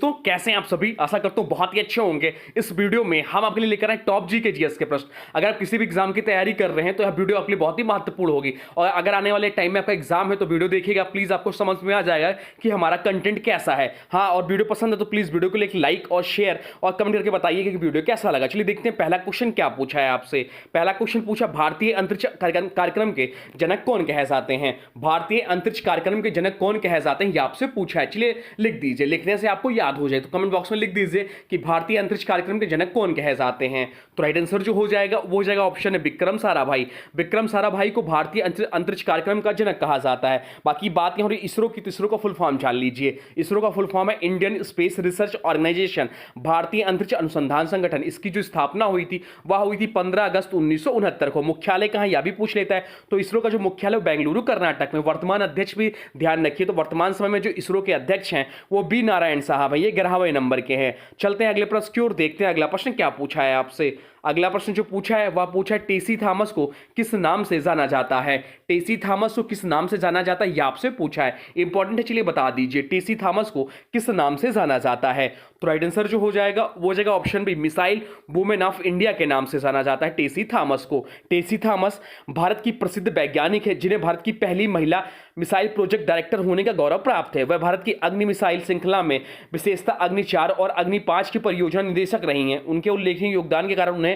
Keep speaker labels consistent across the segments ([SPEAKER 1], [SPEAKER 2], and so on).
[SPEAKER 1] दोस्तों, कैसे हैं आप सभी। आशा करता हूं बहुत ही अच्छे होंगे। इस वीडियो में हम आपके लिए लेकर आए टॉप जी के जीएस के प्रश्न। अगर आप किसी भी एग्जाम की तैयारी कर रहे हैं तो यह वीडियो आपके लिए बहुत ही महत्वपूर्ण होगी। और अगर आने वाले टाइम में आपका एग्जाम है तो वीडियो देखिएगा, प्लीज आपको समझ में आ जाएगा कि हमारा कंटेंट कैसा है। हाँ, और वीडियो पसंद है तो प्लीज वीडियो को एक लाइक और शेयर और कमेंट करके बताइए कि वीडियो कैसा लगा। चलिए देखते हैं पहला क्वेश्चन क्या पूछा है आपसे। पहला क्वेश्चन पूछा, भारतीय अंतरिक्ष कार्यक्रम के जनक कौन कहे जाते हैं। भारतीय अंतरिक्ष कार्यक्रम के जनक कौन कहे जाते हैं, यह आपसे पूछा है। चलिए लिख दीजिए, लिखने से आपको याद हो जाए तो कमेंट बॉक्स में लिख दीजिए कि भारतीय अंतरिक्ष कार्यक्रम के जनक कौन कहे जाते हैं। तो राइट आंसर जो हो जाएगा वो हो जाएगा ऑप्शन है विक्रम साराभाई। विक्रम साराभाई को भारतीय अंतरिक्ष कार्यक्रम का जनक कहा जाता है। बाकी बात यहां इसरो की, इसरो का फुल फॉर्म जान लीजिए। इसरो का फुल फॉर्म है इंडियन स्पेस रिसर्च ऑर्गेनाइजेशन, भारतीय अंतरिक्ष अनुसंधान संगठन। इसकी जो स्थापना हुई थी वह हुई थी 15 अगस्त 1969 को। मुख्यालय कहां, यह भी पूछ लेता है। तो इसरो का जो मुख्यालय बेंगलुरु कर्नाटक में। वर्तमान अध्यक्ष भी ध्यान रखिए, तो वर्तमान समय में जो इसरो के अध्यक्ष हैं वो बी नारायण साहब है। ये 11वें नंबर के हैं। चलते हैं अगले प्रश्न की ओर, देखते हैं अगला प्रश्न क्या पूछा है आपसे। अगला प्रश्न जो पूछा है वह पूछा है, टेसी थॉमस को किस नाम से जाना जाता है। टेसी थॉमस को किस नाम से जाना जाता है, यह आपसे पूछा है। इंपॉर्टेंट है, चलिए बता दीजिए टेसी थॉमस को किस नाम से जाना जाता है। तो राइट आंसर जो हो जाएगा वो हो जाएगा option B, missile women of India के नाम से जाना जाता है टेसी थॉमस को। टेसी थॉमस भारत की प्रसिद्ध वैज्ञानिक है जिन्हें भारत की पहली महिला मिसाइल प्रोजेक्ट डायरेक्टर होने का गौरव प्राप्त है। वह भारत की अग्नि मिसाइल श्रृंखला में विशेषता अग्नि 4 और अग्नि 5 की परियोजना निदेशक रही हैं। उनके उल्लेखनीय योगदान के कारण उन्हें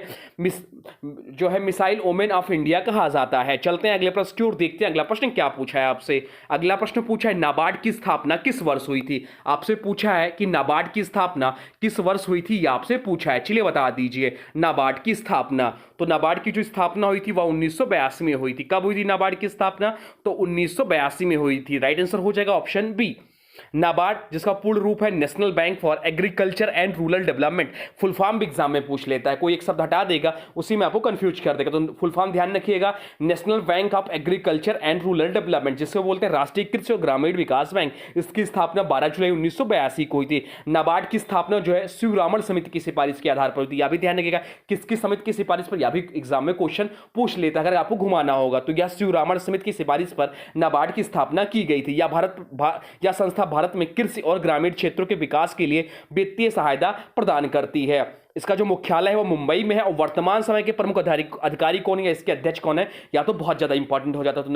[SPEAKER 1] जो है मिसाइल वुमेन ऑफ इंडिया कहा जाता है। चलते हैं अगले प्रश्न की ओर, देखते हैं अगला प्रश्न क्या पूछा है आपसे। अगला प्रश्न पूछा है, नाबार्ड की स्थापना किस वर्ष हुई थी। आपसे पूछा है कि नाबार्ड की स्थापना किस वर्ष हुई थी, यह आपसे पूछा है। चलिए बता दीजिए नाबार्ड की स्थापना। तो नाबार्ड की जो स्थापना हुई थी वह 1982 में हुई थी। कब हुई थी नाबार्ड की स्थापना, तो 1982 में हुई थी। राइट आंसर हो जाएगा ऑप्शन बी। नाबार्ड जिसका पूर्ण रूप है national bank for agriculture and rural development. Full form भी एग्जाम में पूछ लेता है, कोई एक शब्द हटा देगा उसी में आपको कंफ्यूज कर देगा। तो फुल फॉर्म ध्यान रखिएगा, national bank of agriculture and rural development, जिसको बोलते हैं राष्ट्रीय कृषि और ग्रामीण विकास बैंक। इसकी स्थापना 12 जुलाई 1982 को हुई थी। नाबार्ड की स्थापना जो है शिवरामन समिति की सिफारिश के आधार पर हुई थी। यह भी ध्यान रखिएगा किसकी समिति की सिफारिश पर, यह भी एग्जाम में क्वेश्चन पूछ लेता है अगर आपको घुमाना होगा। तो यह शिवरामन समिति की सिफारिश पर नाबार्ड की स्थापना की गई थी। यह संस्था भारत में कृषि और ग्रामीण क्षेत्रों के विकास के लिए वित्तीय सहायता प्रदान करती है। इसका जो मुख्यालय है वो मुंबई में है। और वर्तमान समय के प्रमुख अधिकारी कौन है, इसके अध्यक्ष कौन है, या तो बहुत ज्यादा इंपॉर्टेंट हो जाता है। तो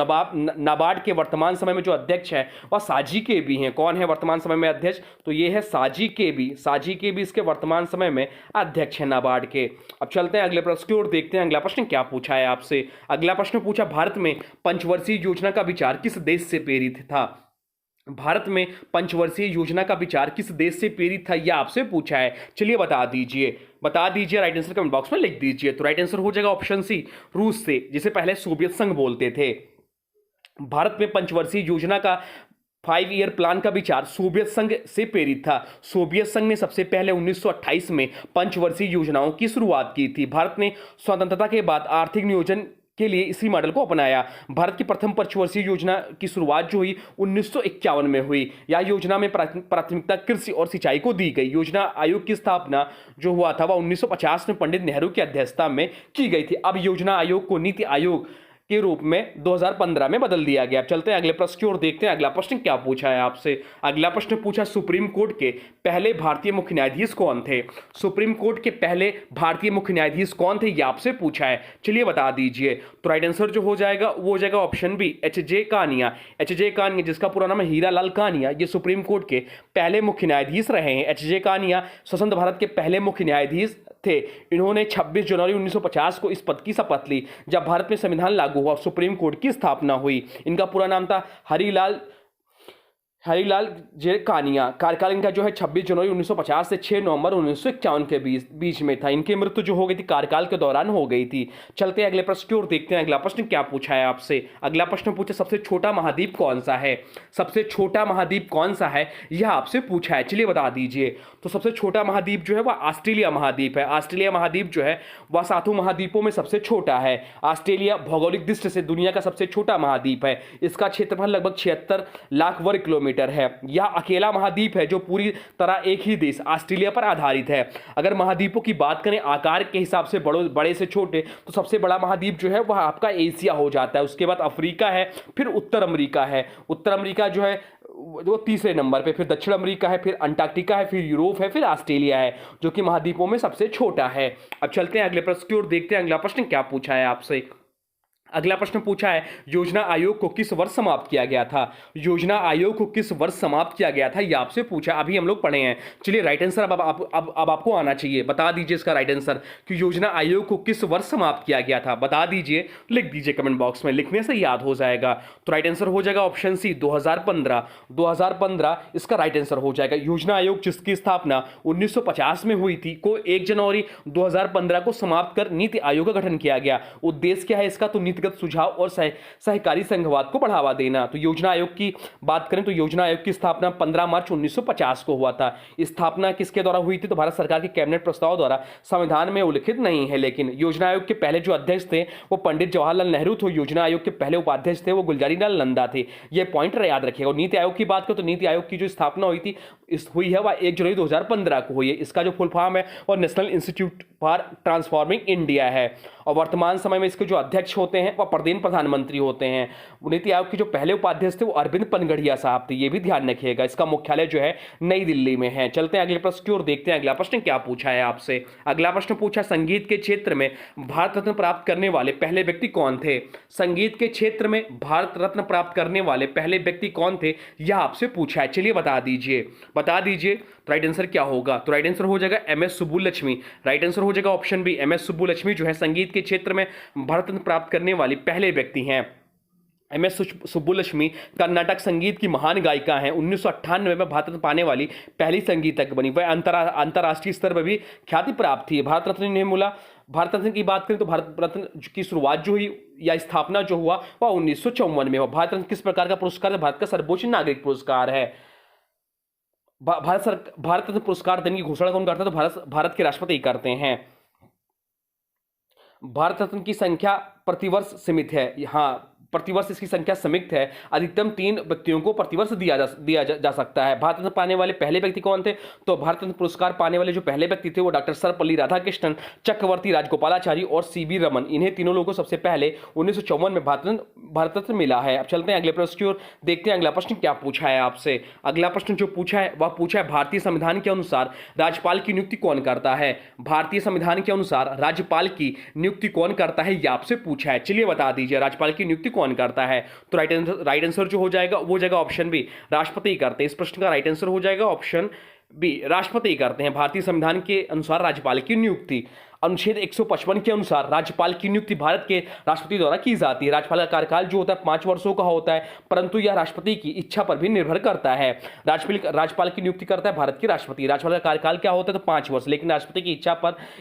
[SPEAKER 1] नाबार्ड के वर्तमान समय में जो अध्यक्ष है वह साजी के भी हैं। कौन है वर्तमान समय में अध्यक्ष, तो ये है साजी के भी। साजी के भी इसके वर्तमान समय में अध्यक्ष है नाबार्ड के। अब चलते हैं अगले प्रश्न की ओर, देखते हैं अगला प्रश्न क्या पूछा है आपसे। अगला प्रश्न पूछा, भारत में पंचवर्षीय योजना का विचार किस देश से प्रेरित था। भारत में पंचवर्षीय योजना का विचार किस देश से प्रेरित था, यह आपसे पूछा है। चलिए बता दीजिए, राइट आंसर कमेंट बॉक्स में लिख दीजिए। तो राइट आंसर हो जाएगा ऑप्शन सी, रूस से, जिसे पहले सोवियत संघ बोलते थे। भारत में पंचवर्षीय योजना का 5 ईयर प्लान का विचार सोवियत संघ से प्रेरित था। सोवियत संघ ने सबसे पहले 1928 में पंचवर्षीय योजनाओं की शुरुआत की थी। भारत ने स्वतंत्रता के बाद आर्थिक नियोजन के लिए इसी मॉडल को अपनाया। भारत की प्रथम पंचवर्षीय योजना की शुरुआत जो हुई 1951 में हुई। यह योजना में प्राथमिकता कृषि और सिंचाई को दी गई। योजना आयोग की स्थापना जो हुआ था वह 1950 में पंडित नेहरू की अध्यक्षता में की गई थी। अब योजना आयोग को नीति आयोग के रूप में 2015 में बदल दिया गया। चलते हैं अगले प्रश्न की ओर, देखते हैं अगला प्रश्न क्या पूछा है आपसे। अगला प्रश्न पूछा, सुप्रीम कोर्ट के पहले भारतीय मुख्य न्यायाधीश कौन थे। सुप्रीम कोर्ट के पहले भारतीय मुख्य न्यायाधीश कौन थे, यह आपसे पूछा है। चलिए बता दीजिए। तो राइट आंसर जो हो जाएगा वो हो जाएगा ऑप्शन बी, एच.जे. कानिया। एच.जे. कानिया जिसका पूरा नाम है हीरालाल कानिया, ये सुप्रीम कोर्ट के पहले मुख्य न्यायाधीश रहे हैं। एच.जे. कानिया स्वतंत्र भारत के पहले मुख्य न्यायाधीश थे। इन्होंने 26 जनवरी 1950 को इस पद की शपथ ली जब भारत में संविधान लागू हुआ, सुप्रीम कोर्ट की स्थापना हुई। इनका पूरा नाम था हरिलाल जे कानिया। कार्यकाल इनका जो है 26 जनवरी 1950 से 6 नवंबर 1951 के बीच में था। इनकी मृत्यु जो हो गई थी कार्यकाल के दौरान हो गई थी। चलते हैं अगले प्रश्न की ओर, देखते हैं अगला प्रश्न क्या पूछा है आपसे। अगला प्रश्न पूछा, सबसे छोटा महाद्वीप कौन सा है। सबसे छोटा महाद्वीप कौन सा है, यह आपसे पूछा है। चलिए बता दीजिए। तो सबसे छोटा महाद्वीप जो है वह ऑस्ट्रेलिया महाद्वीप है। ऑस्ट्रेलिया महाद्वीप जो है वह 7 महाद्वीपों में सबसे छोटा है। ऑस्ट्रेलिया भौगोलिक दृष्टि से दुनिया का सबसे छोटा महाद्वीप है। इसका क्षेत्रफल लगभग 76 लाख वर्ग किलोमीटर है। यह अकेला महाद्वीप है जो पूरी तरह एक ही देश ऑस्ट्रेलिया पर आधारित है। अगर महाद्वीपों की बात करें आकार के हिसाब से बड़े से छोटे, तो सबसे बड़ा महाद्वीप जो है वह आपका एशिया हो जाता है। उसके बाद अफ्रीका है, फिर उत्तर अमेरिका है। उत्तर अमेरिका जो है वो तीसरे नंबर पे, फिर दक्षिण अमेरिका है, फिर अंटार्कटिका है, फिर यूरोप है, फिर ऑस्ट्रेलिया है, जो कि महाद्वीपों में सबसे छोटा है। अब चलते हैं अगले प्रश्न की ओर, देखते हैं अगला प्रश्न क्या पूछा है आपसे। अगला प्रश्न पूछा है, योजना आयोग को किस वर्ष समाप्त किया गया था? योजना आयोग को किस वर्ष समाप्त किया गया था, ये आपसे पूछा, अभी हम लोग पढ़े हैं। चलिए राइट आंसर अब आपको आना चाहिए, बता दीजिए इसका राइट आंसर कि योजना आयोग को किस वर्ष समाप्त किया गया था, बता दीजिए, लिख दीजिए कमेंट बॉक्स में, लिखने से याद हो जाएगा। तो राइट आंसर हो जाएगा ऑप्शन सी 2015। 2015 इसका राइट आंसर हो जाएगा। योजना आयोग जिसकी स्थापना 1950 में हुई थी, को 1 जनवरी 2015 को समाप्त कर नीति आयोग का गठन किया गया। उद्देश्य क्या है इसका? तो सुझाव और सहकारी संघवाद को बढ़ावा देना। तो योजना आयोग की बात करें तो योजना आयोग की स्थापना 15 मार्च 1950 को हुआ था। स्थापना किसके द्वारा हुई थी? तो भारत सरकार के कैबिनेट प्रस्ताव द्वारा, संविधान में उल्लिखित नहीं है। लेकिन योजना आयोग के पहले जो अध्यक्ष थे वो पंडित जवाहरलाल नेहरू थे। योजना आयोग के पहले उपाध्यक्ष थे वो गुलजारी लाल नंदा थे। ये पॉइंट याद रखिएगा। नीति आयोग की बात करें तो नीति आयोग की जो स्थापना हुई थी हुई है वह 1 जनवरी 2015 को हुई है। इसका जो फुल फॉर्म है और national institute for transforming India है। और वर्तमान समय में इसके जो अध्यक्ष होते हैं वह प्रधानमंत्री होते हैं। नीति आयोग के जो पहले उपाध्यक्ष थे वो अरविंद पनगड़िया साहब थे, ये भी ध्यान रखिएगा। इसका मुख्यालय जो है नई दिल्ली में है। चलते हैं अगले प्रश्न की ओर, देखते हैं अगला प्रश्न क्या पूछा है आपसे। अगला प्रश्न पूछा, संगीत के क्षेत्र में भारत रत्न प्राप्त करने वाले पहले व्यक्ति कौन थे? संगीत के क्षेत्र में भारत रत्न प्राप्त करने वाले पहले व्यक्ति कौन थे, यह आपसे पूछा है। चलिए बता दीजिए तो राइट आंसर क्या होगा? तो राइट आंसर हो जाएगा MS सुब्बुलक्ष्मी। राइट आंसर हो जाएगा ऑप्शन बी, MS सुब्बुलक्ष्मी जो है संगीत के क्षेत्र में भारत रत्न प्राप्त करने वाली पहले व्यक्ति हैं। MS सुब्बुलक्ष्मी कर्नाटक संगीत की महान गायिका हैं। 1998 में भारत रत्न पाने वाली पहली संगीतज्ञ बनी। वह अंतर्राष्ट्रीय स्तर पर भी ख्याति प्राप्त थी। भारत रत्न इन्हें मिला। भारत रत्न की बात करें तो भारत रत्न की शुरुआत जो हुई या स्थापना जो हुआ वह 1954 में हुआ। भारत रत्न किस प्रकार का पुरस्कार है? भारत का सर्वोच्च नागरिक पुरस्कार है। भारत रत्न पुरस्कार देने की घोषणा कौन करता है? तो भारत के राष्ट्रपति करते हैं। भारत रत्न की संख्या प्रतिवर्ष सीमित है। हाँ, प्रतिवर्ष इसकी संख्या सीमित है। अधिकतम 3 व्यक्तियों को प्रतिवर्ष दिया जा सकता है। भारत रत्न पाने वाले पहले व्यक्ति कौन थे? तो भारत रत्न पुरस्कार पाने वाले जो पहले व्यक्ति थे वो डॉक्टर सर्वपल्ली राधाकृष्णन, चक्रवर्ती राजगोपालाचारी और CB रमन। इन्हें तीनों लोगों को सबसे पहले 1954 में भारत रत्न मिला है। अब चलते हैं अगले प्रश्न की ओर, देखते हैं अगला प्रश्न क्या पूछा है आपसे। अगला प्रश्न जो पूछा है वह पूछा है, भारतीय संविधान के अनुसार राज्यपाल की नियुक्ति कौन करता है? भारतीय संविधान के अनुसार राज्यपाल की नियुक्ति कौन करता है, यह आपसे पूछा है। चलिए बता दीजिए राज्यपाल की नियुक्ति कौन करता है? तो राइट आंसर जो हो जाएगा वो जाएगा ऑप्शन बी, राष्ट्रपति करते हैं। इस प्रश्न का राइट आंसर हो जाएगा ऑप्शन बी, राष्ट्रपति करते हैं। भारतीय संविधान के अनुसार राज्यपाल की नियुक्ति अनुच्छेद 155 के अनुसार राज्यपाल की नियुक्ति भारत के राष्ट्रपति द्वारा की जाती है। राज्यपाल का कार्यकाल जो होता है 5 वर्षों का होता है, परंतु यह राष्ट्रपति की इच्छा पर भी निर्भर करता है। राज्यपाल की नियुक्ति करता है भारत के राष्ट्रपति। राज्यपाल का कार्यकाल क्या होता है? तो 5 वर्ष, लेकिन राष्ट्रपति की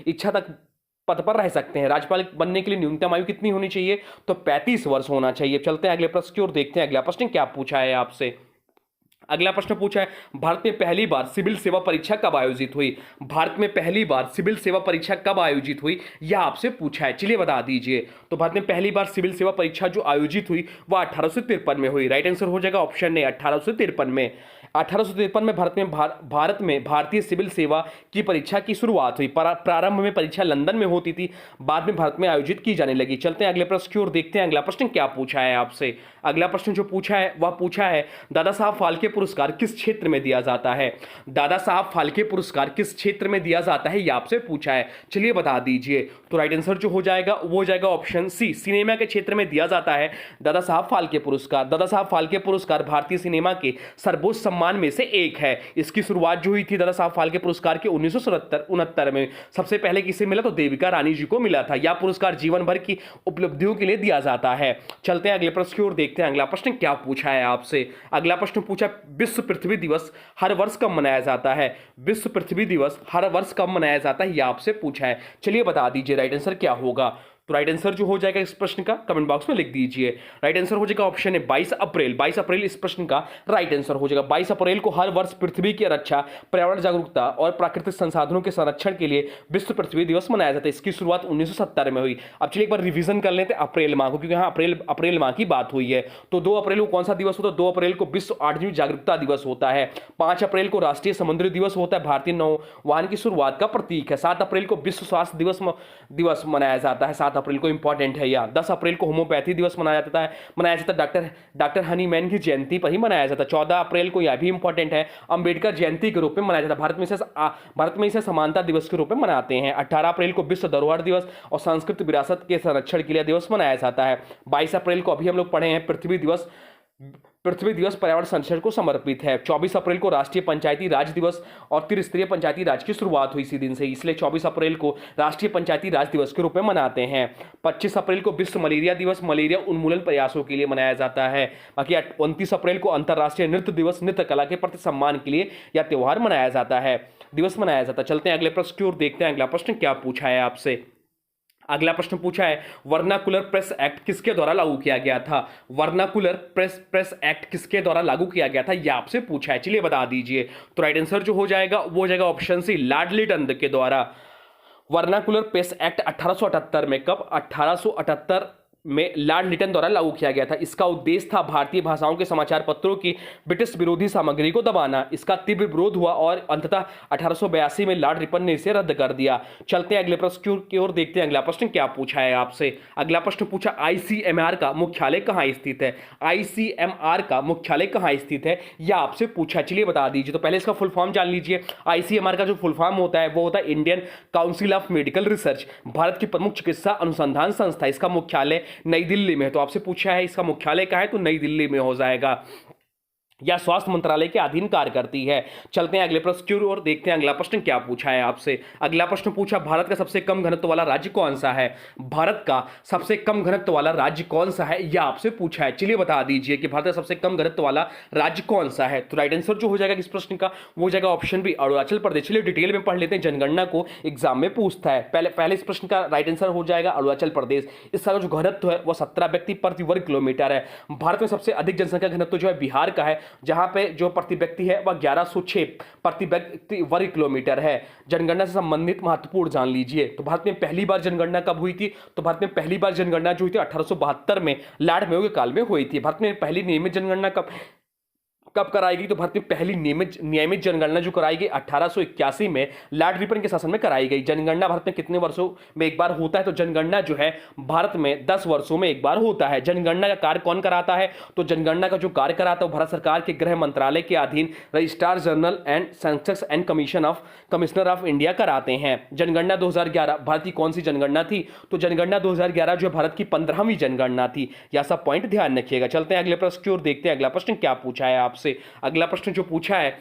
[SPEAKER 1] इच्छा तक पद पर रह सकते हैं। राज्यपाल बनने के लिए न्यूनतम आयु कितनी होनी चाहिए? तो 35 वर्ष होना चाहिए। चलते हैं अगले प्रश्न की ओर, देखते हैं अगला प्रश्न क्या पूछा है आपसे। अगला प्रश्न पूछा है, भारत में पहली बार सिविल सेवा परीक्षा कब आयोजित हुई? भारत में पहली बार सिविल सेवा परीक्षा कब आयोजित हुई, यह आपसे पूछा है। चलिए बता दीजिए। तो भारत में पहली बार सिविल सेवा परीक्षा जो आयोजित हुई वह 1853 में हुई। राइट आंसर हो जाएगा ऑप्शन ए, 1853 में। 1853 में भारत में भारतीय सिविल सेवा की परीक्षा की शुरुआत हुई। प्रारंभ में परीक्षा लंदन में होती थी, बाद में भारत में आयोजित की जाने लगी। चलते हैं अगले प्रश्न की ओर, देखते हैं अगला प्रश्न क्या पूछा है आपसे। अगला प्रश्न जो पूछा है वह पूछा है, दादा साहब फाल्के पुरस्कार किस क्षेत्र में दिया जाता है? दादा साहब फाल्के पुरस्कार किस क्षेत्र में दिया जाता है, यह आपसे पूछा है। चलिए बता दीजिए। तो राइट आंसर जो हो जाएगा वो जाएगा ऑप्शन सी, सिनेमा के क्षेत्र में दिया जाता है दादा साहब फाल्के पुरस्कार। दादा साहब फाल्के पुरस्कार भारतीय सिनेमा के सर्वोच्च सम्मान में से एक है। इसकी शुरुआत जो हुई थी दादा साहब फाल्के पुरस्कार के 1969 में। सबसे पहले किसे मिला? तो देविका रानी जी को मिला था। यह पुरस्कार जीवन भर की उपलब्धियों के लिए दिया जाता है। चलते हैं अगले प्रश्न की ओर, देखते हैं अगला प्रश्न क्या पूछा है आपसे। अगला प्रश्न पूछा, विश्व पृथ्वी दिवस हर वर्ष कब मनाया जाता है? विश्व पृथ्वी दिवस हर वर्ष कब मनाया जाता है, यह आपसे पूछा है। चलिए बता दीजिए राइट आंसर क्या होगा। तो राइट आंसर जो हो जाएगा इस प्रश्न का कमेंट बॉक्स में लिख दीजिए। राइट आंसर हो जाएगा ऑप्शन है 22 अप्रैल। 22 अप्रैल इस प्रश्न का राइट आंसर हो जाएगा। 22 अप्रैल को हर वर्ष पृथ्वी की रक्षा, पर्यावरण जागरूकता और प्राकृतिक संसाधनों के संरक्षण के लिए विश्व पृथ्वी दिवस मनाया जाता है। इसकी शुरुआत 1970 में हुई। अब चलिए एक बार रिवीजन कर लेते हैं अप्रैल माह को, क्योंकि यहाँ अप्रैल माह की बात हुई है। तो 2 अप्रैल को कौन सा दिवस होता है? 2 अप्रैल को विश्व 8वीं जागरूकता दिवस होता है। 5 अप्रैल को राष्ट्रीय समुद्री दिवस होता है, भारतीय नौवाहन की शुरुआत का प्रतीक है। 7 अप्रैल को विश्व स्वास्थ्य दिवस मनाया जाता है। 7 7 अप्रैल को इंपॉर्टेंट है। या 10 अप्रैल को होम्योपैथी दिवस मनाया जाता है, डॉक्टर हनीमैन की जयंती पर ही मनाया जाता है। 14 अप्रैल को यह भी इंपॉर्टेंट है, अंबेडकर जयंती के रूप में मनाया जाता है। भारत में इसे समानता दिवस के रूप में मनाते हैं। 18 अप्रैल को विश्व धरोहर दिवस और सांस्कृतिक विरासत के संरक्षण के लिए दिवस मनाया जाता है। 22 अप्रैल को अभी हम लोग पढ़े हैं पृथ्वी दिवस पर्यावरण संरक्षण को समर्पित है। 24 अप्रैल को राष्ट्रीय पंचायती राज दिवस और त्रिस्तरीय पंचायती राज की शुरुआत हुई इसी दिन से, इसलिए 24 अप्रैल को राष्ट्रीय पंचायती राज दिवस के रूप में मनाते हैं। 25 अप्रैल को विश्व मलेरिया दिवस मलेरिया उन्मूलन प्रयासों के लिए मनाया जाता है। बाकी 29 अप्रैल को अंतर्राष्ट्रीय नृत्य दिवस नृत्य कला के प्रति सम्मान के लिए यह त्योहार मनाया जाता है, दिवस मनाया जाता है। चलते हैं अगले प्रश्न की ओर, देखते हैं अगला प्रश्न क्या पूछा है आपसे। अगला प्रश्न पूछा है वर्नाकुलर प्रेस एक्ट किसके द्वारा लागू किया गया था। वर्नाकुलर प्रेस एक्ट किसके द्वारा लागू किया गया था, यह आपसे पूछा है, चलिए बता दीजिए। तो राइट आंसर जो हो जाएगा वो हो जाएगा ऑप्शन सी, लाडली टंडन के द्वारा। वर्नाकुलर प्रेस एक्ट 1878 में, कब, 1878 में लॉर्ड लिटन द्वारा लागू किया गया था। इसका उद्देश्य था भारतीय भाषाओं के समाचार पत्रों की ब्रिटिश विरोधी सामग्री को दबाना। इसका तीव्र विरोध हुआ और अंततः 1882 में लॉर्ड रिपन ने इसे रद्द कर दिया। चलते हैं अगले प्रश्न की ओर, देखते हैं अगला प्रश्न क्या पूछा है आपसे। अगला प्रश्न पूछा आईसीएमआर का मुख्यालय कहां स्थित है। आईसीएमआर का मुख्यालय कहां स्थित है यह आपसे पूछा, चलिए बता दीजिए। तो पहले इसका फुल फॉर्म जान लीजिए। आईसीएमआर का जो फुल फॉर्म होता है वो होता है Indian council of medical research, Bharat की प्रमुख चिकित्सा अनुसंधान संस्था। इसका मुख्यालय नई दिल्ली में, तो आपसे पूछा है इसका मुख्यालय कहां है, तो नई दिल्ली में हो जाएगा, या स्वास्थ्य मंत्रालय के अधीन कार्य करती है। चलते हैं अगले प्रश्न की ओर, देखते हैं अगला प्रश्न क्या पूछा है आपसे। अगला प्रश्न पूछा भारत का सबसे कम घनत्व वाला राज्य कौन सा है। भारत का सबसे कम घनत्व वाला राज्य कौन सा है यह आपसे पूछा है, चलिए बता दीजिए कि भारत का सबसे कम घनत्व वाला राज्य कौन सा है। तो राइट आंसर जो हो जाएगा इस प्रश्न का वो हो जाएगा ऑप्शन बी, अरुणाचल प्रदेश। चलिए डिटेल में पढ़ लेते हैं, जनगणना को एग्जाम में पूछता है। पहले इस प्रश्न का राइट आंसर हो जाएगा अरुणाचल प्रदेश। इसका जो घनत्व है वो 17 व्यक्ति प्रति वर्ग किलोमीटर है। भारत में सबसे अधिक जनसंख्या घनत्व जो है बिहार का है, जहां पे जो प्रति व्यक्ति है वह 1106 प्रति व्यक्ति वर्ग किलोमीटर है। जनगणना से संबंधित महत्वपूर्ण जान लीजिए। तो भारत में पहली बार जनगणना कब हुई थी, तो भारत में पहली बार जनगणना जो हुई थी 1872 में लॉर्ड मेयो के काल में हुई थी। भारत में पहली नियमित जनगणना कब कराई गई, तो भारत में पहली नियमित जनगणना जो कराई गई 1881 में लॉर्ड रिपन के शासन में कराई गई। जनगणना भारत में कितने वर्षों में एक बार होता है, तो जनगणना जो है भारत में 10 वर्षों में एक बार होता है। जनगणना का कार्य कौन कराता है, तो जनगणना का जो कार्य कराता है भारत सरकार के गृह मंत्रालय के अधीन registrar general and census and commissioner of India कराते हैं। जनगणना 2011 भारत की कौन सी जनगणना थी, तो जनगणना 2011 जो भारत की 15वीं जनगणना थी। यह सब पॉइंट ध्यान रखिएगा। चलते हैं अगले प्रश्न की ओर, देखते हैं अगला प्रश्न क्या पूछा है आपसे। अगला प्रश्न जो पूछा है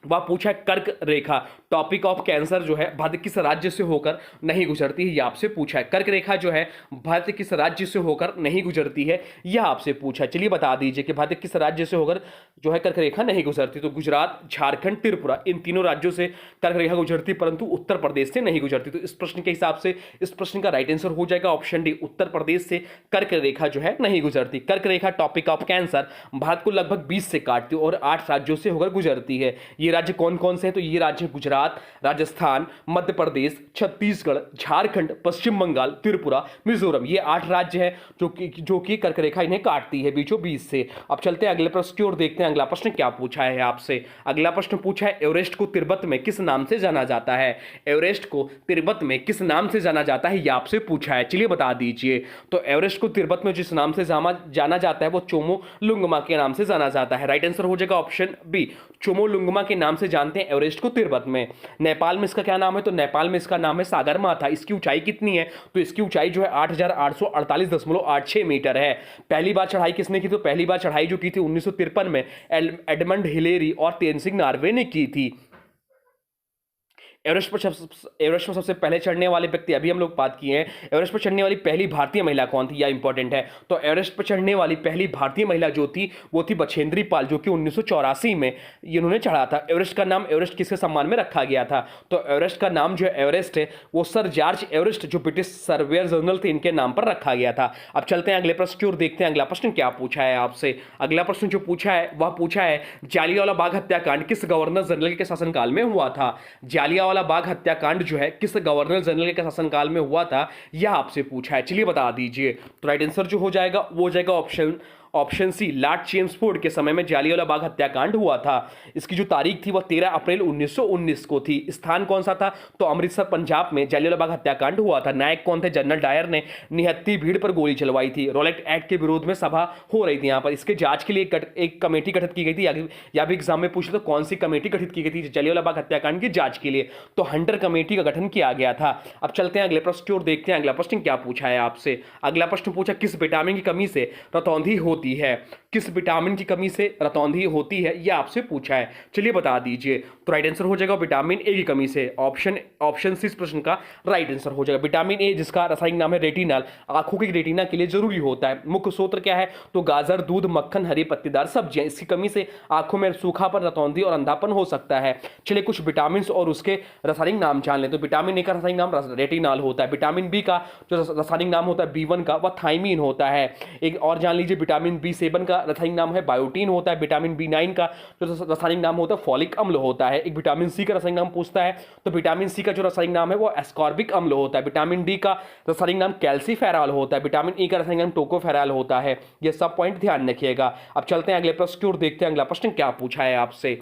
[SPEAKER 1] वह पूछा है कर्क रेखा टॉपिक ऑफ कैंसर जो है भारत किस राज्य से होकर नहीं गुजरती है, यह आपसे पूछा है। कर्क रेखा जो है भारत किस राज्य से होकर नहीं गुजरती है, यह आपसे पूछा है, चलिए बता दीजिए कि भारत किस राज्य से होकर जो है कर्क रेखा नहीं गुजरती। तो गुजरात, झारखंड, त्रिपुरा, इन तीनों राज्यों से कर्क रेखा गुजरती, परंतु उत्तर प्रदेश से नहीं गुजरती। तो इस प्रश्न के हिसाब से इस प्रश्न का राइट आंसर हो जाएगा ऑप्शन डी, उत्तर प्रदेश से कर्क रेखा जो है नहीं गुजरती। कर्क रेखा टॉपिक ऑफ कैंसर भारत को लगभग 20 से काटती है और 8 राज्यों से होकर गुजरती है। ये राज्य कौन कौन से हैं, तो ये राज्य गुजरात, राजस्थान, मध्य प्रदेश, छत्तीसगढ़, झारखंड, पश्चिम बंगाल, त्रिपुरा, मिजोरम, ये 8 राज्य हैं जो कि कर्क रेखा इन्हें काटती है बीचों बीच से। अब चलते हैं अगले प्रश्न की ओर, देखते हैं अगला प्रश्न क्या पूछा है आपसे। अगला प्रश्न पूछा है एवरेस्ट को तिब्बत में किस नाम से जाना जाता है। एवरेस्ट को तिब्बत में किस नाम से जाना जाता है, यह आपसे पूछा है, चलिए बता दीजिए। तो एवरेस्ट को तिब्बत में जिस नाम से जाना जाता है वो चोमोलुंगमा के नाम से जाना जाता है। राइट आंसर हो जाएगा ऑप्शन बी, चोमोलुंगमा के नाम से जानते हैं एवरेस्ट को तिब्बत में। नेपाल में इसका क्या नाम है, तो नेपाल में इसका नाम है सागरमाथा। इसकी ऊंचाई कितनी है, तो इसकी ऊंचाई जो है 8848.86 मीटर है। पहली बार चढ़ाई किसने की, तो पहली बार चढ़ाई जो की थी 1953 में एडमंड हिलेरी और तेनसिंग नार्वे ने की थी। एवरेस्ट पर सबसे पहले चढ़ने वाले व्यक्ति, अभी हम लोग बात किए हैं एवरेस्ट पर चढ़ने वाली पहली भारतीय महिला कौन थी, यह इंपॉर्टेंट है। तो एवरेस्ट पर चढ़ने वाली पहली भारतीय महिला जो थी वो थी बछेंद्री पाल, जो कि 1984 में इन्होंने चढ़ा था। एवरेस्ट का नाम एवरेस्ट किसके सम्मान में रखा गया था, तो एवरेस्ट का नाम जो एवरेस्ट है वो सर जॉर्ज एवरेस्ट जो ब्रिटिश सर्वेयर जनरल थे इनके नाम पर रखा गया था। अब चलते हैं अगले प्रश्न की ओर, देखते हैं अगला प्रश्न क्या पूछा है आपसे। अगला प्रश्न जो पूछा है वह पूछा है जालियांवाला बाग हत्याकांड किस गवर्नर जनरल के शासनकाल में हुआ था। जालियांवाला बाग हत्याकांड जो है किस गवर्नर जनरल के शासनकाल में हुआ था, यह आपसे पूछा है, चलिए बता दीजिए। तो राइट आंसर जो हो जाएगा वो हो जाएगा ऑप्शन सी लॉर्ड चेम्सफोर्ड के समय में जालियांवाला बाग हत्याकांड हुआ था। इसकी जो तारीख थी वह 13 अप्रैल 1919 को थी। स्थान कौन सा था? तो अमृतसर पंजाब में जालियांवाला बाग हत्याकांड हुआ था। नायक कौन थे? जनरल डायर ने निहत्थी भीड़ पर गोली चलवाई थी। रॉलेट एक्ट के विरोध में सभा हो रही थी यहाँ पर। इसके जांच के लिए एक कमेटी गठित की गई थी। या भी एग्जाम में पूछे तो कौन सी कमेटी गठित की गई थी जालियांवाला बाग हत्याकांड की जांच के लिए? तो हंटर कमेटी का गठन किया गया था। अब चलते हैं अगले प्रश्न की ओर, देखते हैं अगला प्रश्न क्या पूछा है आपसे। अगला प्रश्न पूछा किस विटामिन की कमी से रतौंधी होती है? किस विटामिन की कमी से रतौंधी होती है यह आपसे पूछा है। चलिए बता दीजिए। तो राइट आंसर हो जाएगा विटामिन ए की कमी से। ऑप्शन सी इस प्रश्न का राइट आंसर हो जाएगा। विटामिन ए जिसका रासायनिक नाम है रेटिनल, आंखों की रेटिना के लिए जरूरी होता है। मुख्य स्रोत क्या है? तो गाजर, दूध, मक्खन, हरी पत्तेदार सब्जियां। इसकी कमी से आंखों में सूखापन, रतौंधी और अंधापन हो सकता है। चलिए कुछ विटामिन और उसके रासायनिक नाम जान लें। तो विटामिन ए का रासायनिक नाम रेटिनॉल होता है। विटामिन बी का जो रासायनिक नाम होता है B1 का वह थाइमीन होता है। एक और जान लीजिए, विटामिन B7 का रासायनिक नाम है बायोटीन होता है। विटामिन B9 का जो रासायनिक नाम होता है फॉलिक अम्ल होता है। एक विटामिन सी का रासायनिक नाम पूछता है, तो विटामिन सी का जो रासायनिक नाम है वो एस्कॉर्बिक अम्ल होता है। विटामिन डी का रासायनिक नाम कैल्सीफेरॉल होता है। विटामिन ई का रासायनिक नाम टोकोफेरॉल होता है। ये सब पॉइंट ध्यान रखिएगा। अब चलते हैं अगले प्रश्न की ओर, देखते हैं अगला प्रश्न क्या पूछा है आपसे।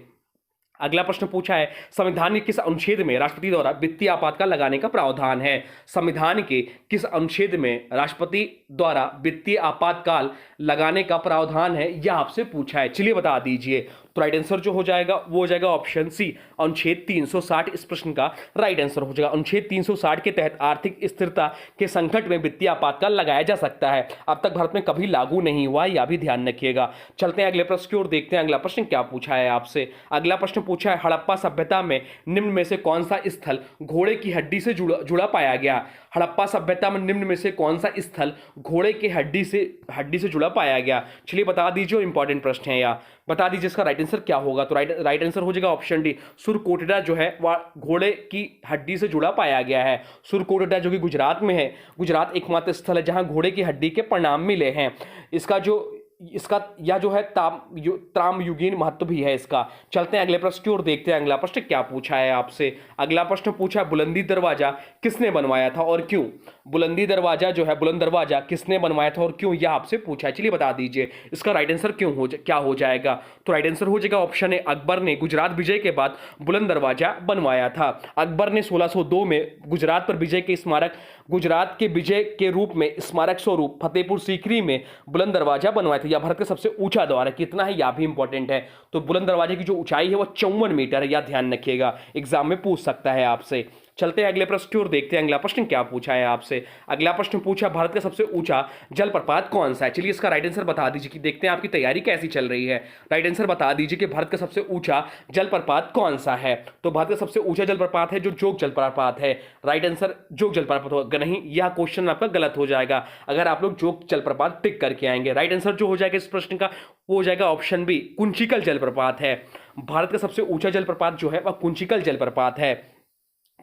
[SPEAKER 1] अगला प्रश्न पूछा है संविधान के किस अनुच्छेद में राष्ट्रपति द्वारा वित्तीय आपातकाल लगाने का प्रावधान है? संविधान के किस अनुच्छेद में राष्ट्रपति द्वारा वित्तीय आपातकाल लगाने का प्रावधान है यह आपसे पूछा है। चलिए बता दीजिए। तो राइट आंसर जो हो जाएगा वो हो जाएगा ऑप्शन सी अनुच्छेद 360 इस प्रश्न का राइट आंसर हो जाएगा। अनुच्छेद 360 के तहत आर्थिक स्थिरता के संकट में वित्तीय आपातकाल लगाया जा सकता है। अब तक भारत में कभी लागू नहीं हुआ, यह भी ध्यान रखिएगा। चलते हैं अगले प्रश्न की ओर, देखते हैं अगला प्रश्न क्या पूछा है आपसे। अगला प्रश्न पूछा है हड़प्पा सभ्यता में निम्न में से कौन सा स्थल घोड़े की हड्डी से जुड़ा पाया गया? हड़प्पा सभ्यता में निम्न में से कौन सा स्थल घोड़े की हड्डी से जुड़ा पाया गया? चलिए बता दीजिए, इंपॉर्टेंट प्रश्न है या बता दीजिए इसका राइट आंसर क्या होगा। तो राइट आंसर हो जाएगा ऑप्शन डी सुरकोटडा जो है वह घोड़े की हड्डी से जुड़ा पाया गया है। सुरकोटडा जो कि गुजरात में है। गुजरात एकमात्र स्थल है जहां घोड़े की हड्डी के प्रमाण मिले हैं। इसका या जो है त्रामयुगीन महत्व भी है इसका। चलते हैं अगले प्रश्न की ओर, देखते हैं अगला प्रश्न क्या पूछा है आपसे। अगला प्रश्न पूछा है बुलंदी दरवाजा किसने बनवाया था और क्यों? बुलंदी दरवाजा जो है बुलंद दरवाजा किसने बनवाया था और क्यों, यह आपसे पूछा है। चलिए बता दीजिए इसका राइट आंसर क्या हो जाएगा। तो राइट आंसर हो जाएगा ऑप्शन ए अकबर ने गुजरात विजय के बाद बुलंद दरवाजा बनवाया था। अकबर ने 1602 में गुजरात पर विजय के स्मारक गुजरात के विजय के रूप में स्मारक स्वरूप फतेहपुर सीकरी में बुलंद दरवाजा बनवाया था। यह भारत का सबसे ऊंचा द्वार है। कितना है यह भी इंपॉर्टेंट है। तो बुलंद दरवाजे की जो ऊंचाई है वह 54 मीटर है, यह ध्यान रखिएगा, एग्जाम में पूछ सकता है आपसे। चलते हैं अगले प्रश्न की ओर, देखते हैं अगला प्रश्न क्या पूछा है आपसे। अगला प्रश्न पूछा भारत का सबसे ऊंचा जलप्रपात कौन सा है? चलिए इसका राइट आंसर बता दीजिए कि देखते हैं आपकी तैयारी कैसी चल रही है। राइट आंसर बता दीजिए कि भारत का सबसे ऊंचा जलप्रपात कौन सा है। तो भारत का सबसे ऊंचा जलप्रपात है जो जोग जलप्रपात है। राइट आंसर जोग जलप्रपात होगा नहीं, यह क्वेश्चन आपका गलत हो जाएगा अगर आप लोग जोग जलप्रपात टिक करके आएंगे। राइट आंसर जो हो जाएगा इस प्रश्न का वो हो जाएगा ऑप्शन बी कुंचिकल जलप्रपात है। भारत का सबसे ऊंचा जलप्रपात जो है वह कुंचिकल जलप्रपात है।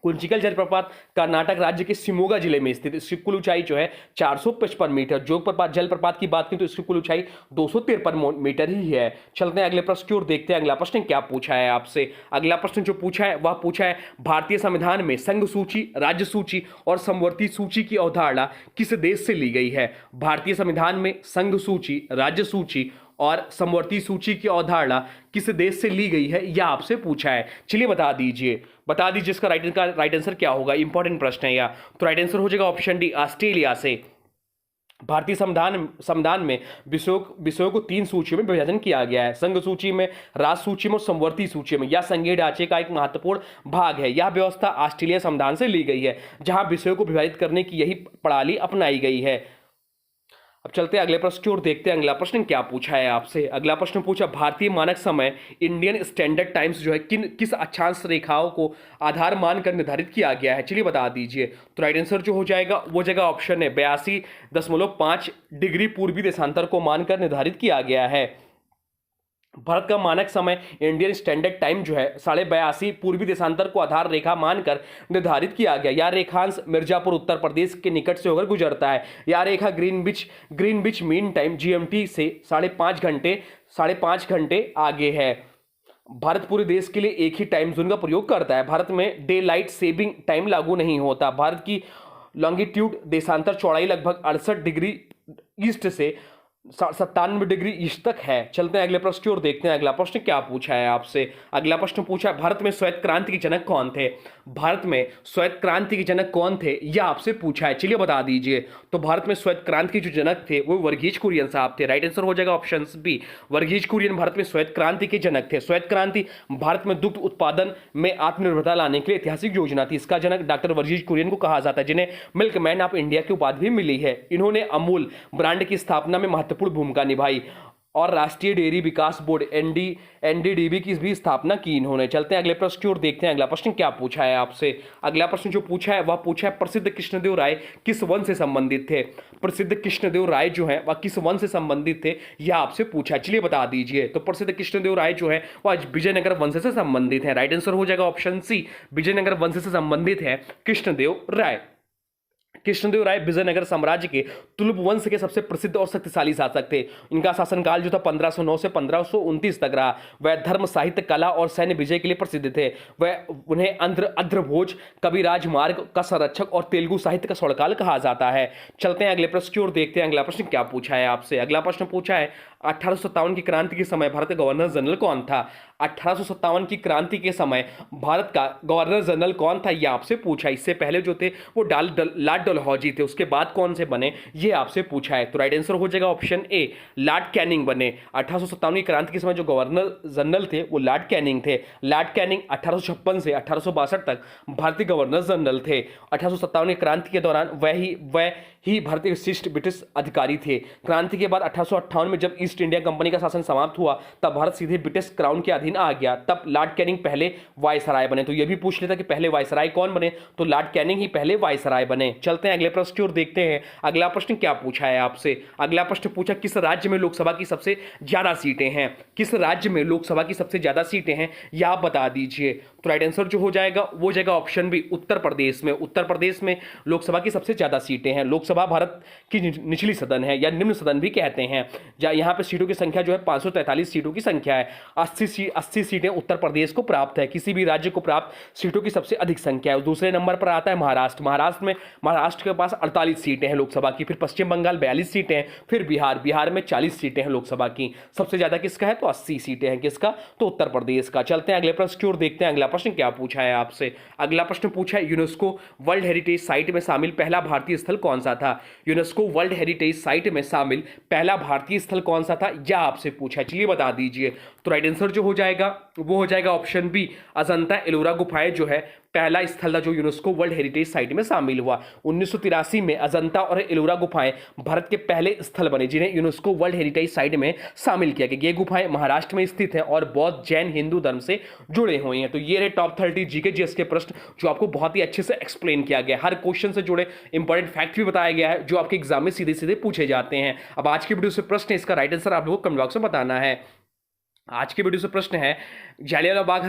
[SPEAKER 1] कुंचिकल जलप्रपात कर्नाटक राज्य के शिमोगा जिले में स्थित। इसकी कुल ऊंचाई जो है 455 मीटर। जोग जलप्रपात की बात करें तो इसकी कुल ऊंचाई 253 मीटर ही है। चलते हैं अगले प्रश्न की ओर, देखते हैं अगला प्रश्न क्या पूछा है आपसे। अगला प्रश्न जो पूछा है वह पूछा है भारतीय संविधान में संघ सूची, राज्य सूची और समवर्ती सूची की अवधारणा किस देश से ली गई है? भारतीय संविधान में संघ सूची, राज्य सूची और समवर्ती सूची की अवधारणा किस देश से ली गई है यह आपसे पूछा है। चलिए बता दीजिए इसका राइट आंसर क्या होगा। इंपॉर्टेंट प्रश्न है यह। तो राइट आंसर हो जाएगा ऑप्शन डी ऑस्ट्रेलिया से। भारतीय संविधान में विषयों को 3 सूचियों में विभाजन किया गया है। संघ सूची में, राष्ट्र सूची में और समवर्ती सूची में। यह संघीय ढांचे का एक महत्वपूर्ण भाग है। यह व्यवस्था ऑस्ट्रेलिया संविधान से ली गई है जहां विषयों को विभाजित करने की यही प्रणाली अपनाई गई है। अब चलते हैं अगले प्रश्न की ओर, देखते हैं अगला प्रश्न क्या पूछा है आपसे। अगला प्रश्न पूछा भारतीय मानक समय इंडियन स्टैंडर्ड टाइम्स जो है किस अक्षांश रेखाओं को आधार मानकर निर्धारित किया गया है? चलिए बता दीजिए। तो राइट आंसर जो हो जाएगा वो जगह ऑप्शन है 82.5 डिग्री पूर्वी देशांतर को मानकर निर्धारित किया गया है। भारत का मानक समय इंडियन स्टैंडर्ड टाइम जो है 82.5 पूर्वी देशांतर को आधार रेखा मानकर निर्धारित किया गया। यह रेखांश मिर्जापुर उत्तर प्रदेश के निकट से होकर गुजरता है। यह रेखा ग्रीनविच मीन टाइम GMT से 5.5 घंटे आगे है। भारत पूरे देश के लिए एक ही टाइम जोन का प्रयोग करता है। भारत में डे लाइट सेविंग टाइम लागू नहीं होता। भारत की लॉन्गिट्यूड देशांतर चौड़ाई लगभग 68 डिग्री ईस्ट से 97 डिग्री ईस्ट तक है। चलते हैं अगले प्रश्न की ओर, देखते हैं अगला प्रश्न क्या पूछा है आपसे। अगला प्रश्न पूछा है, भारत में श्वेत क्रांति के जनक कौन थे? भारत में श्वेत क्रांति के जनक कौन थे, यह आपसे पूछा है। चलिए बता दीजिए। तो भारत में श्वेत क्रांति के जो जनक थे वो वर्गीज कुरियन साहब थे। राइट आंसर हो जाएगा ऑप्शन बी, वर्गीज कुरियन भारत में श्वेत क्रांति के जनक थे। श्वेत क्रांति भारत में दुग्ध उत्पादन में आत्मनिर्भरता लाने के लिए ऐतिहासिक योजना थी। इसका जनक डॉक्टर वर्गीज कुरियन को कहा जाता है, जिन्हें मिल्कमैन ऑफ इंडिया की उपाधि भी मिली है। इन्होंने अमूल ब्रांड की स्थापना में महत्वपूर्ण भूमिका निभाई और राष्ट्रीय डेयरी विकास बोर्ड एनडीडीबी की भी स्थापना की इन्होंने। चलते हैं अगले प्रश्न की ओर, देखते हैं अगला प्रश्न क्या पूछा है आपसे। अगला प्रश्न जो पूछा है वह पूछा है, प्रसिद्ध कृष्णदेव राय किस वन से संबंधित थे? प्रसिद्ध कृष्णदेव राय जो है वह किस वन से संबंधित थे, यह आपसे पूछा है। चलिए बता दीजिए। तो प्रसिद्ध कृष्णदेव राय जो है वह विजयनगर वंश से संबंधित है। राइट आंसर हो जाएगा ऑप्शन सी, विजयनगर वंश से संबंधित है कृष्णदेव राय। कृष्णदेव राय विजयनगर साम्राज्य के तुलुप वंश के सबसे प्रसिद्ध और शक्तिशाली शासक थे। इनका शासनकाल जो था 1509 से 1529 तक रहा। वह धर्म, साहित्य, कला और सैन्य विजय के लिए प्रसिद्ध थे। वह उन्हें अद्रभोज, कविराज मार्ग का संरक्षक और तेलुगु साहित्य का स्वर्णकाल कहा जाता है। चलते हैं अगले प्रश्न की ओर, देखते हैं अगला प्रश्न क्या पूछा है आपसे। अगला प्रश्न पूछा है, 1857 की क्रांति के समय भारत का गवर्नर जनरल कौन था? 1857 की क्रांति के समय भारत का गवर्नर जनरल कौन था, यह आपसे पूछा है। इससे पहले जो थे वो लॉर्ड डलहौजी थे, उसके बाद कौन से बने, ये आपसे पूछा है। तो राइट आंसर हो जाएगा ऑप्शन ए, लॉर्ड कैनिंग बने। 1857 की क्रांति के समय जो गवर्नर जनरल थे वो लॉर्ड कैनिंग थे। लॉर्ड कैनिंग 1856 से 1862 तक भारतीय गवर्नर जनरल थे। 1857 की क्रांति के दौरान वह ही भारतीय विशिष्ट ब्रिटिश अधिकारी थे। क्रांति के बाद 1858 में जब ईस्ट इंडिया कंपनी का शासन समाप्त हुआ तब भारत सीधे ब्रिटिश क्राउन के अधीन आ गया। तब लॉर्ड कैनिंग पहले वायसराय बने। तो यह भी पूछ लेता कि पहले वायसराय कौन बने, तो लॉर्ड कैनिंग ही पहले वायसराय बने। चलते हैं अगले प्रश्न की ओर, देखते हैं अगला प्रश्न क्या पूछा है आपसे। अगला प्रश्न पूछा, किस राज्य में लोकसभा की सबसे ज्यादा सीटें हैं? किस राज्य में लोकसभा की सबसे ज्यादा सीटें हैं, यह आप बता दीजिए। तो राइट आंसर जो हो जाएगा वो जाएगा ऑप्शन बी, उत्तर प्रदेश में। उत्तर प्रदेश में लोकसभा की सबसे ज्यादा सीटें हैं। लोकसभा भारत की निचली सदन है या निम्न सदन भी कहते हैं। यहाँ पे सीटों की संख्या जो है 543 सीटों की संख्या है। 80 सीटें उत्तर प्रदेश को प्राप्त है। किसी भी राज्य को प्राप्त सीटों की सबसे अधिक संख्या है। दूसरे नंबर पर आता है महाराष्ट्र। महाराष्ट्र के पास 48 सीटें हैं लोकसभा की। फिर पश्चिम बंगाल 42 सीटें हैं। फिर बिहार में 40 सीटें हैं लोकसभा की। सबसे ज्यादा किसका है, तो 80 सीटें हैं। किसका, तो उत्तर प्रदेश का। चलते हैं अगले प्रश्न की ओर, देखते हैं अगला प्रश्न क्या पूछा है आपसे। अगला प्रश्न पूछा है, यूनेस्को वर्ल्ड हेरिटेज साइट में शामिल पहला भारतीय स्थल कौन सा था? यूनेस्को वर्ल्ड हेरिटेज साइट में शामिल पहला भारतीय स्थल कौन सा था, यह आपसे पूछा है। चलिए बता दीजिए। तो राइट आंसर जो हो जाएगा वो हो जाएगा ऑप्शन बी, अजंता एलोरा गुफाएं जो है पहला स्थल था जो यूनेस्को वर्ल्ड हेरिटेज साइट में शामिल हुआ। 1983 में अजंता और एलोरा गुफाएं भारत के पहले स्थल बने जिन्हें यूनेस्को वर्ल्ड हेरिटेज साइट में शामिल किया गया। ये गुफाएं महाराष्ट्र में स्थित हैं और बौद्ध, जैन, हिंदू धर्म से जुड़े हुए हैं। तो ये रहे टॉप 30 जीके जीएस के प्रश्न जो आपको बहुत ही अच्छे से एक्सप्लेन किया गया। हर क्वेश्चन से जुड़े इंपॉर्टेंट फैक्ट भी बताया गया है जो आपके एग्जाम में सीधे सीधे पूछे जाते हैं। अब आज की वीडियो से प्रश्न है, इसका राइट आंसर आप लोगों को कमेंट बॉक्स में बताना है। आज के वीडियो से प्रश्न है, जालियांवाला बाग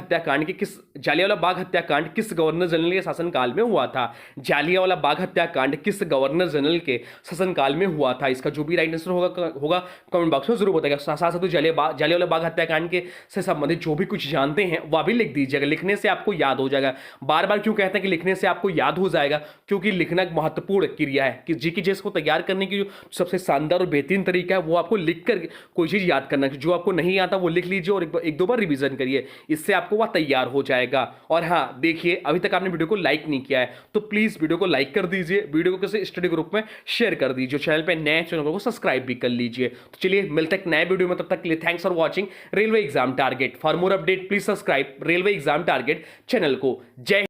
[SPEAKER 1] हत्याकांड किस गवर्नर जनरल के शासनकाल में हुआ था? जालियांवाला बाग हत्याकांड किस गवर्नर जनरल के शासनकाल में हुआ था? इसका जो भी राइट आंसर होगा कमेंट बॉक्स में जरूर बताएगा। साथ साथ जालियांवाला बाग हत्याकांड के से संबंधित जो भी कुछ जानते हैं वह भी लिख दीजिएगा। लिखने से आपको याद हो जाएगा। बार बार क्यों कहते हैं कि लिखने से आपको याद हो जाएगा? क्योंकि लिखना एक महत्वपूर्ण क्रिया है कि जीके जीएस को तैयार करने की जो सबसे शानदार और बेहतरीन तरीका है वो आपको लिख कर कोई चीज याद करना है। जो आपको नहीं आता वो लिख लीजिए और एक दो बार रिवीजन करिए, इससे आपको वह तैयार हो जाएगा। और हाँ देखिए, अभी तक आपने वीडियो को लाइक नहीं किया है तो प्लीज वीडियो को लाइक कर दीजिए, वीडियो को किसी स्टडी ग्रुप में शेयर कर दीजिए, चैनल पे नए चैनल को सब्सक्राइब भी कर लीजिए। तो चलिए मिलते हैं नए वीडियो में, तब तक के लिए thanks for watching railway exam target. For more update please subscribe railway exam target channel को। जय